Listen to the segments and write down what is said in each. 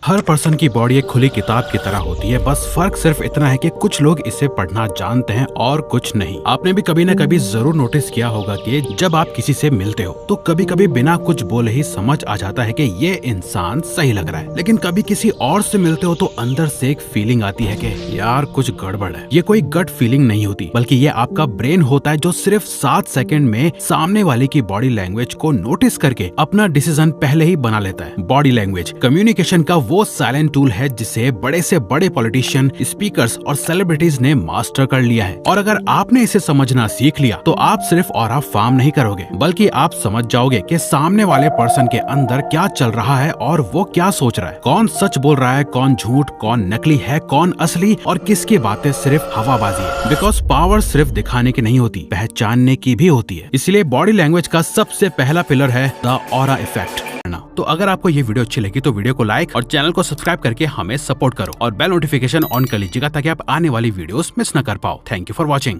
हर person की body एक खुली किताब की तरह होती है, बस फर्क सिर्फ इतना है कि कुछ लोग इसे पढ़ना जानते हैं और कुछ नहीं। आपने भी कभी न कभी जरूर नोटिस किया होगा कि जब आप किसी से मिलते हो तो कभी कभी बिना कुछ बोले ही समझ आ जाता है कि ये इंसान सही लग रहा है, लेकिन कभी किसी और से मिलते हो तो अंदर से एक फीलिंग आती है कि यार कुछ गड़बड़ है। ये कोई गट फीलिंग नहीं होती, बल्कि ये आपका ब्रेन होता है जो सिर्फ 7 सेकंड में सामने वाले की बॉडी लैंग्वेज को नोटिस करके अपना डिसीजन पहले ही बना लेता है। बॉडी लैंग्वेज कम्युनिकेशन का वो साइलेंट टूल है जिसे बड़े से बड़े पॉलिटिशियन, स्पीकर्स और सेलिब्रिटीज ने मास्टर कर लिया है। और अगर आपने इसे समझना सीख लिया तो आप सिर्फ ऑरा फार्म नहीं करोगे, बल्कि आप समझ जाओगे कि सामने वाले पर्सन के अंदर क्या चल रहा है और वो क्या सोच रहा है, कौन सच बोल रहा है, कौन झूठ, कौन नकली है, कौन असली और किसकी बातें सिर्फ हवाबाजी है। बिकॉज पावर सिर्फ दिखाने की नहीं होती, पहचानने की भी होती है। इसलिए बॉडी लैंग्वेज का सबसे पहला पिलर है द ऑरा इफेक्ट। तो अगर आपको ये वीडियो अच्छी लगी तो वीडियो को लाइक और चैनल को सब्सक्राइब करके हमें सपोर्ट करो और बेल नोटिफिकेशन ऑन कर लीजिएगा ताकि आप आने वाली वीडियोस मिस न कर पाओ। Thank you for watching.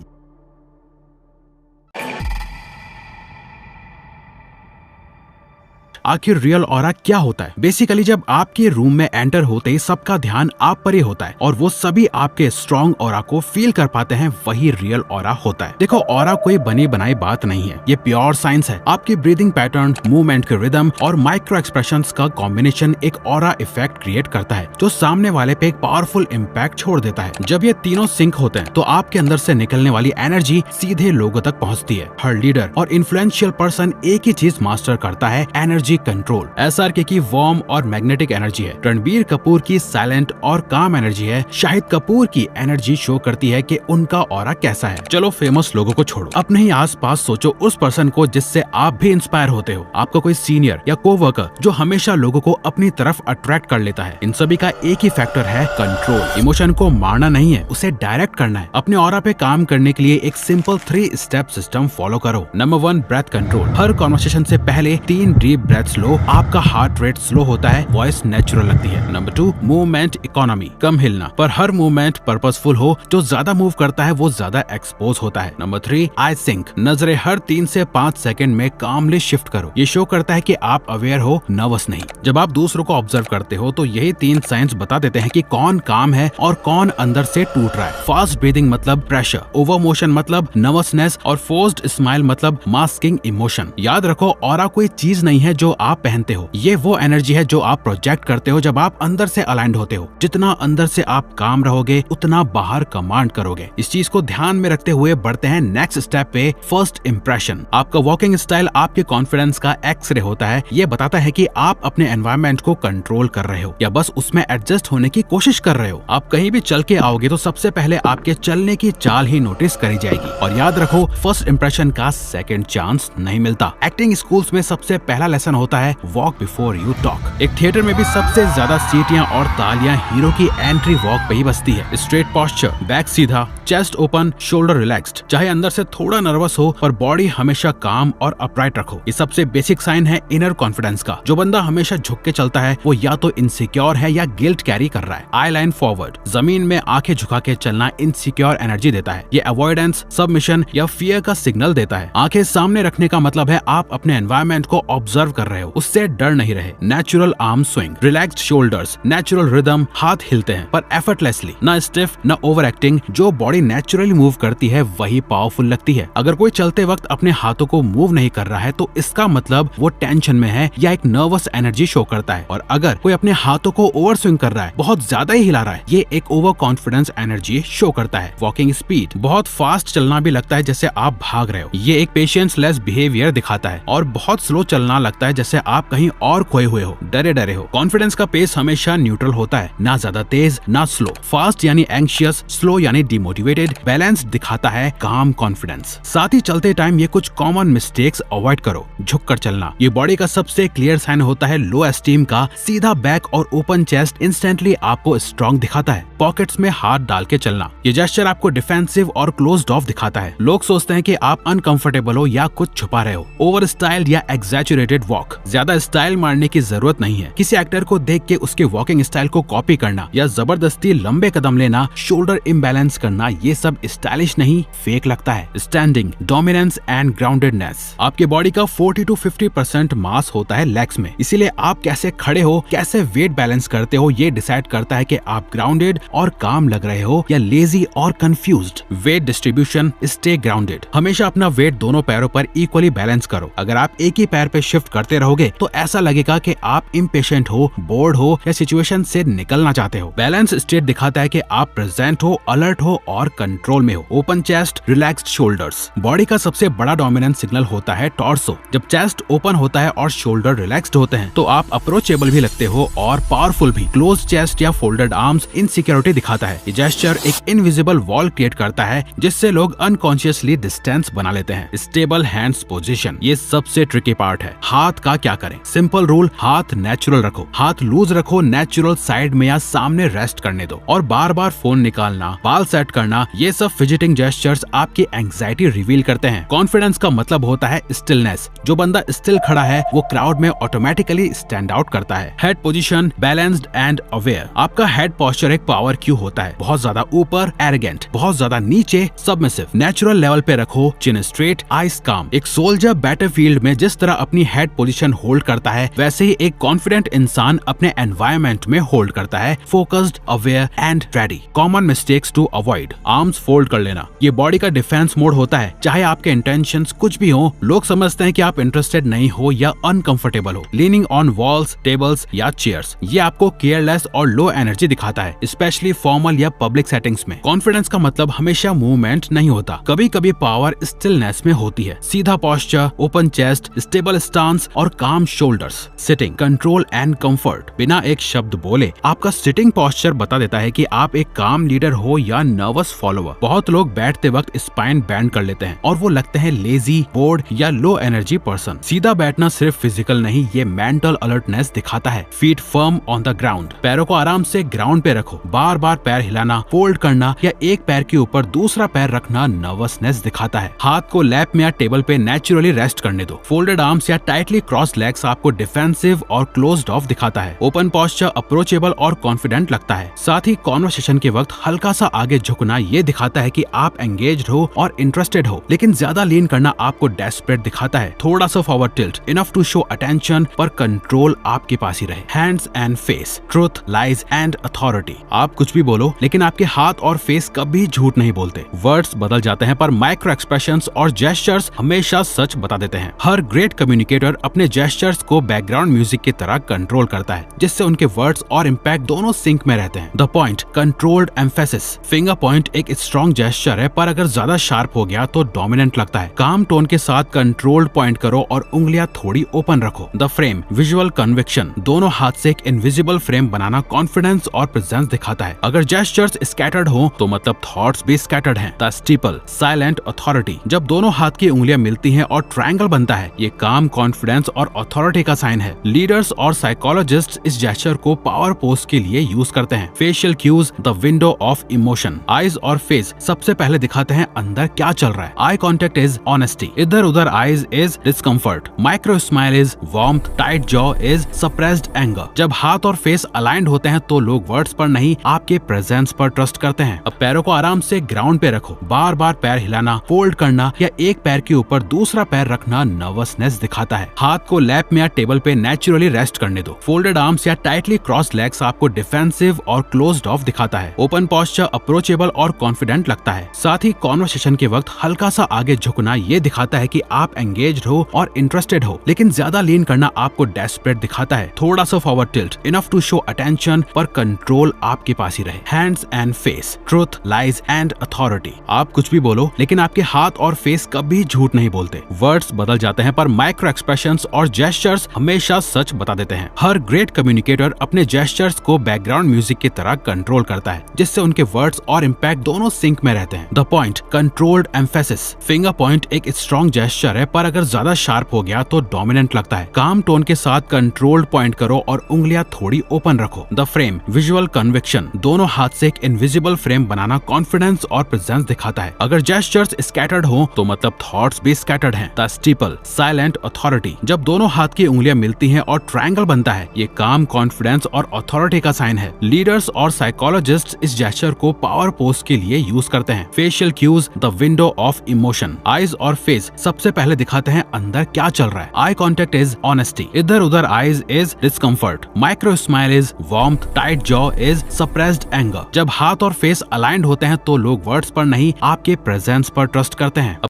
आखिर रियल ऑरा क्या होता है? बेसिकली जब आपके रूम में एंटर होते ही सबका ध्यान आप पर ही होता है और वो सभी आपके स्ट्रॉन्ग ऑरा को फील कर पाते हैं, वही रियल ऑरा होता है। देखो, ऑरा कोई बनी बनाई बात नहीं है, ये प्योर साइंस है। आपकी ब्रीदिंग पैटर्न, मूवमेंट के रिदम और माइक्रो एक्सप्रेशंस का कॉम्बिनेशन एक ऑरा इफेक्ट क्रिएट करता है जो सामने वाले पे एक पावरफुल इम्पैक्ट छोड़ देता है। जब ये तीनों सिंक होते हैं तो आपके अंदर से निकलने वाली एनर्जी सीधे लोगों तक पहुंचती है। हर लीडर और इन्फ्लुएंशियल पर्सन एक ही चीज मास्टर करता है, एनर्जी कंट्रोल। एसआरके की वार्म और मैग्नेटिक एनर्जी है, रणबीर कपूर की साइलेंट और काम एनर्जी है, शाहिद कपूर की एनर्जी शो करती है कि उनका ऑरा कैसा है। चलो फेमस लोगों को छोड़ो, अपने ही आसपास सोचो उस पर्सन को जिससे आप भी इंस्पायर होते हो। आपका कोई सीनियर या कोवर्कर जो हमेशा लोगों को अपनी तरफ अट्रैक्ट कर लेता है। इन सभी का एक ही फैक्टर है, कंट्रोल। इमोशन को मारना नहीं है, उसे डायरेक्ट करना है। अपने ऑरा पे काम करने के लिए एक सिंपल 3 स्टेप सिस्टम फॉलो करो। Number 1, breath control. हर कॉन्वर्सेशन से पहले 3 डीप ब्रेथ्स लो, आपका हार्ट रेट स्लो होता है, वॉइस नेचुरल लगती है। Number 2, movement economy. कम हिलना, पर हर मूवमेंट पर्पसफुल हो। जो ज्यादा मूव करता है वो ज्यादा एक्सपोज होता है। नंबर 3, आई सिंक। नजरें हर 3 से 5 सेकंड में कामली शिफ्ट करो। ये शो करता है कि आप अवेयर हो, नर्वस नहीं। जब आप दूसरों को ऑब्जर्व करते हो तो यही 3 साइंस बता देते हैं कि कौन काम है और कौन अंदर से टूट रहा है। फास्ट ब्रीदिंग मतलब प्रेशर, ओवर मोशन मतलब नर्वसनेस और फोर्स्ड स्माइल मतलब मास्किंग इमोशन। याद रखो, ऑरा कोई चीज नहीं है जो आप पहनते हो, ये वो एनर्जी है जो आप प्रोजेक्ट करते हो जब आप अंदर से अलाइंड होते हो। जितना अंदर से आप काम रहोगे उतना बाहर कमांड करोगे। इस चीज को ध्यान में रखते हुए बढ़ते हैं नेक्स्ट स्टेप पे, फर्स्ट इंप्रेशन। आपका वॉकिंग स्टाइल आपके कॉन्फिडेंस का एक्सरे होता है। ये बताता है कि आप अपने एनवायरनमेंट को कंट्रोल कर रहे हो या बस उसमें एडजस्ट होने की कोशिश कर रहे हो। आप कहीं भी चल के आओगे तो सबसे पहले आपके चलने की चाल ही नोटिस करी जाएगी। और याद रखो, फर्स्ट इंप्रेशन का सेकंड चांस नहीं मिलता। एक्टिंग स्कूल्स में सबसे पहला लेसन होता है वॉक बिफोर यू टॉक। एक थिएटर में भी सबसे ज्यादा सीटियां और तालियां हीरो की एंट्री वॉक पे ही बजती है। स्ट्रेट पोस्चर, बैक सीधा, चेस्ट ओपन, शोल्डर रिलैक्स्ड। चाहे अंदर से थोड़ा नर्वस हो पर बॉडी हमेशा काम और अपराइट रखो। ये सबसे बेसिक साइन है इनर कॉन्फिडेंस का। जो बंदा हमेशा झुक के चलता है वो या तो इनसिक्योर है या गिल्ट कैरी कर रहा है। आई लाइन फॉरवर्ड, जमीन में आंखें झुका के चलना इनसिक्योर एनर्जी देता है। ये अवॉइडेंस, सबमिशन या फियर का सिग्नल देता है। आंखें सामने रखने का मतलब है आप अपने एनवायरनमेंट को ऑब्जर्व कर रहे हो, उससे डर नहीं रहे। Natural arm swing, relaxed shoulders, natural rhythm, हाथ हिलते हैं पर एफर्टलेसली, ना स्टिफ ना ओवर एक्टिंग। जो बॉडी नेचुरली मूव करती है वही पावरफुल लगती है। अगर कोई चलते वक्त अपने हाथों को मूव नहीं कर रहा है तो इसका मतलब वो टेंशन में है या एक नर्वस एनर्जी शो करता है। और अगर कोई अपने हाथों को ओवर स्विंग कर रहा है, बहुत ज्यादा ही हिला रहा है, ये एक ओवर कॉन्फिडेंस एनर्जी शो करता है। वॉकिंग स्पीड, बहुत फास्ट चलना भी लगता है जैसे आप भाग रहे हो, ये एक पेशेंस लेस बिहेवियर दिखाता है। और बहुत स्लो चलना लगता है जैसे आप कहीं और खोए हुए हो, डरे डरे हो। कॉन्फिडेंस का पेस हमेशा न्यूट्रल होता है, ना ज्यादा तेज ना स्लो। फास्ट यानी एंग्शियस, स्लो यानी डिमोटिवेटेड। बैलेंस दिखाता है काम कॉन्फिडेंस। साथ ही चलते टाइम ये कुछ कॉमन मिस्टेक्स अवॉइड करो। झुक कर चलना, ये बॉडी का सबसे क्लियर साइन होता है लो एस्टीम का। सीधा बैक और ओपन चेस्ट इंस्टेंटली आपको स्ट्रॉन्ग दिखाता है। पॉकेट्स में हाथ डाल के चलना, ये जेस्चर आपको डिफेंसिव और क्लोज्ड ऑफ दिखाता है। लोग सोचते हैं कि आप अनकंफर्टेबल हो या कुछ छुपा रहे हो। ओवर स्टाइल्ड या एग्जैचुरेटेड वॉक, वॉक, ज्यादा स्टाइल मारने की जरूरत नहीं है। किसी एक्टर को देख के उसके वॉकिंग स्टाइल को कॉपी करना या जबरदस्ती लंबे कदम लेना, शोल्डर इम्बैलेंस करना, ये सब स्टाइलिश नहीं, फेक लगता है। Standing, dominance and groundedness. आपके बॉडी का 40 to 50% मास होता है लेग्स में, इसीलिए आप कैसे खड़े हो, कैसे वेट बैलेंस करते हो, ये डिसाइड करता है कि आप ग्राउंडेड और काम लग रहे हो या लेजी और confused. Wait distribution, stay grounded. हमेशा अपना वेट दोनों पैरों पर इक्वली बैलेंस करो। अगर आप एक ही पैर पे शिफ्ट करते रहोगे तो ऐसा लगेगा कि आप इम्पेशेंट हो, बोर्ड हो या सिचुएशन से निकलना चाहते हो। बैलेंस स्टेट दिखाता है कि आप प्रेजेंट हो, अलर्ट हो और कंट्रोल में हो। Open chest, relaxed shoulders. Body का सबसे बड़ा डोमिनेंट सिग्नल होता है टॉर्सो। जब चेस्ट ओपन होता है और शोल्डर रिलैक्स्ड होते हैं तो आप अप्रोचेबल भी लगते हो और पावरफुल भी। क्लोज चेस्ट या फोल्डेड आर्म्स इनसिक्योरिटी दिखाता है। ये जेस्चर एक इनविजिबल वॉल क्रिएट करता है जिससे लोग अनकॉन्शियसली डिस्टेंस बना लेते हैं। स्टेबल हैंड्स पोजीशन, ये सबसे ट्रिकी पार्ट है। हाथ का क्या करें? सिंपल रूल, हाथ नेचुरल रखो। हाथ लूज रखो, नेचुरल साइड में या सामने रेस्ट करने दो। और बार बार फोन निकालना, बाल सेट करना, ये सब फिजिटिंग जेस्चर्स आपकी एंग्जाइटी रिवील करते हैं। कॉन्फिडेंस का मतलब होता है स्टिलनेस। जो बंदा स्टिल खड़ा है वो क्राउड में ऑटोमेटिकली स्टैंड आउट करता है। Head position, balanced and aware. आपका हेड पोस्चर एक पावर क्यू होता है। बहुत ज्यादा ऊपर एरोगेंट, बहुत ज्यादा नीचे सबमिसिव। नेचुरल लेवल पे रखो, चिन स्ट्रेट, आईज काम। एक सोल्जर बैटलफील्ड में जिस तरह अपनी हेड पोजीशन होल्ड करता है वैसे ही एक कॉन्फिडेंट इंसान अपने एनवायरनमेंट में होल्ड करता है, focused, aware and ready. Common mistakes to avoid, arms fold कर लेना। ये बॉडी का डिफेंस मोड होता है। चाहे आपके इंटेंशंस कुछ भी हो, लोग समझते हैं कि आप इंटरेस्टेड नहीं हो या अनकंफर्टेबल हो। लीनिंग ऑन वॉल्स, टेबल्स या चेयर्स, ये आपको केयरलेस और लो एनर्जी दिखाता है, स्पेशली फॉर्मल या पब्लिक सेटिंग्स में। कॉन्फिडेंस का मतलब हमेशा मूवमेंट नहीं होता, कभी कभी पावर स्टिलनेस में होती है। सीधा posture, open chest, stable stance और काम shoulders. Sitting, control and comfort. बिना एक शब्द बोले आपका सिटिंग पोस्चर बता देता है कि आप एक काम लीडर हो या नर्वस फॉलोअर। बहुत लोग बैठते वक्त स्पाइन बैंड कर लेते हैं और वो लगते हैं लेजी, बोर्ड या लो एनर्जी पर्सन। सीधा बैठना सिर्फ फिजिकल नहीं, ये मेंटल अलर्टनेस दिखाता है। Feet firm on the ground. पैरों को आराम से ग्राउंड पे रखो। बार बार पैर हिलाना, फोल्ड करना या एक पैर के ऊपर दूसरा पैर रखना नर्वसनेस दिखाता है। हाथ को लैप में या टेबल पे नेचुरली रेस्ट करने दो। फोल्डेड आर्म्स या टाइटली क्रॉस लेग्स आपको डिफेंसिव और क्लोज्ड ऑफ दिखाता है। ओपन पोस्चर अप्रोचेबल और कॉन्फिडेंट लगता है। साथ ही कॉन्वर्सेशन के वक्त हल्का सा आगे झुकना ये दिखाता है कि आप एंगेज्ड हो और इंटरेस्टेड हो, लेकिन ज्यादा लीन करना आपको डेस्परेट दिखाता है। थोड़ा सा forward tilt, enough to show attention पर कंट्रोल आपके पास ही रहे। Hands and face, truth, lies and authority. आप कुछ भी बोलो लेकिन आपके हाथ और फेस कभी झूठ नहीं बोलते। वर्ड्स बदल जाते हैं पर माइक्रो एक्सप्रेशंस और जेस्चर्स हमेशा सच बता देते हैं। हर ग्रेट कम्युनिकेटर अपने जेस्चर्स को बैकग्राउंड म्यूजिक की तरह कंट्रोल करता है, जिससे उनके वर्ड्स और इम्पैक्ट दोनों सिंक में रहते हैं। The point, controlled emphasis. Finger point एक स्ट्रॉन्ग जेस्चर है पर अगर ज्यादा शार्प हो गया तो डोमिनेंट लगता है। काम टोन के साथ कंट्रोल्ड पॉइंट करो और उंगलियां थोड़ी ओपन रखो। The frame, visual conviction. दोनों हाथ से एक इनविजिबल फ्रेम बनाना कॉन्फिडेंस और प्रेजेंस दिखाता है। अगर जेस्चर्स स्कैटर्ड हो तो मतलब थॉट्स भी स्कैटर्ड हैं। The steeple, silent authority. जब दोनों हाथ की उंगलियां मिलती हैं और ट्रायंगल बनता है, ये काम, कॉन्फिडेंस और अथॉरिटी का साइन है। लीडर्स और साइकोलॉजिस्ट इस जेस्चर को पावर पोज के लिए यूज करते हैं। Facial cues, the window of emotion. Eyes और फेस सबसे पहले दिखाते हैं अंदर क्या चल रहा है। आई कॉन्टेक्ट इज ऑनेस्टी, इधर उधर eyes is discomfort, micro smile is warmth, tight jaw is suppressed anger. जब हाथ और फेस अलाइंड होते हैं तो लोग वर्ड्स पर नहीं आपके प्रेजेंस पर ट्रस्ट करते हैं। अब पैरों को आराम से ग्राउंड पे रखो। बार बार पैर हिलाना, फोल्ड करना या एक पैर के ऊपर दूसरा पैर रखना नर्वसनेस दिखाता है। हाथ को लैप में या टेबल पे नेचुरली रेस्ट करने दो। फोल्डेड आर्म्स या टाइटली क्रॉस लेग्स आपको डिफेंसिव और क्लोज्ड ऑफ दिखाता है। ओपन पोस्चर अप्रोचेबल और कॉन्फिडेंट लगता है। साथ ही कॉन्वर्सेशन के वक्त हल्का सा आगे झुकना ये दिखाता है कि आप एंगेज्ड हो और इंटरेस्टेड हो, लेकिन ज्यादा लीन करना आपको डेस्परेट दिखाता है। थोड़ा सा forward tilt, enough to show attention पर कंट्रोल आपके पास ही रहे। Hands and face, truth, lies and authority. आप कुछ भी बोलो लेकिन आपके हाथ और फेस कभी झूठ नहीं बोलते। वर्ड्स बदल जाते हैं पर माइक्रो एक्सप्रेशंस और जेस्चर्स हमेशा सच बता देते हैं। हर ग्रेट कम्युनिकेटर अपने जेस्चर्स को बैकग्राउंड म्यूजिक की तरह कंट्रोल करता है, जिससे उनके वर्ड्स और इम्पैक्ट दोनों सिंक में रहते हैं। The point, controlled emphasis. Finger point एक स्ट्रॉन्ग जेस्चर है पर अगर ज्यादा शार्प हो गया तो डोमिनेंट लगता है। काम टोन के साथ कंट्रोल्ड पॉइंट करो और उंगलियां थोड़ी ओपन रखो। The frame, visual conviction. दोनों हाथ से एक इनविजिबल फ्रेम बनाना कॉन्फिडेंस और प्रेजेंस दिखाता है। अगर जेस्चर्स स्कैटर्ड हो तो मतलब थॉट्स भी स्कैटर्ड हैं। The steeple, silent authority. जब जब दोनों हाथ की उंगलियां मिलती हैं और ट्रायंगल बनता है, ये काम, कॉन्फिडेंस और अथॉरिटी का साइन है। लीडर्स और साइकोलॉजिस्ट इस जेस्चर को पावर पोस्ट के लिए यूज करते हैं। Facial cues, the window of emotion. Eyes और फेस सबसे पहले दिखाते हैं अंदर क्या चल रहा है। आई कॉन्टेक्ट इज ऑनेस्टी, इधर उधर eyes is discomfort, micro smile is warmth, tight jaw is suppressed anger. जब हाथ और फेस अलाइंड होते हैं तो लोग वर्ड्स पर नहीं, आपके प्रेजेंस पर ट्रस्ट करते हैं। अब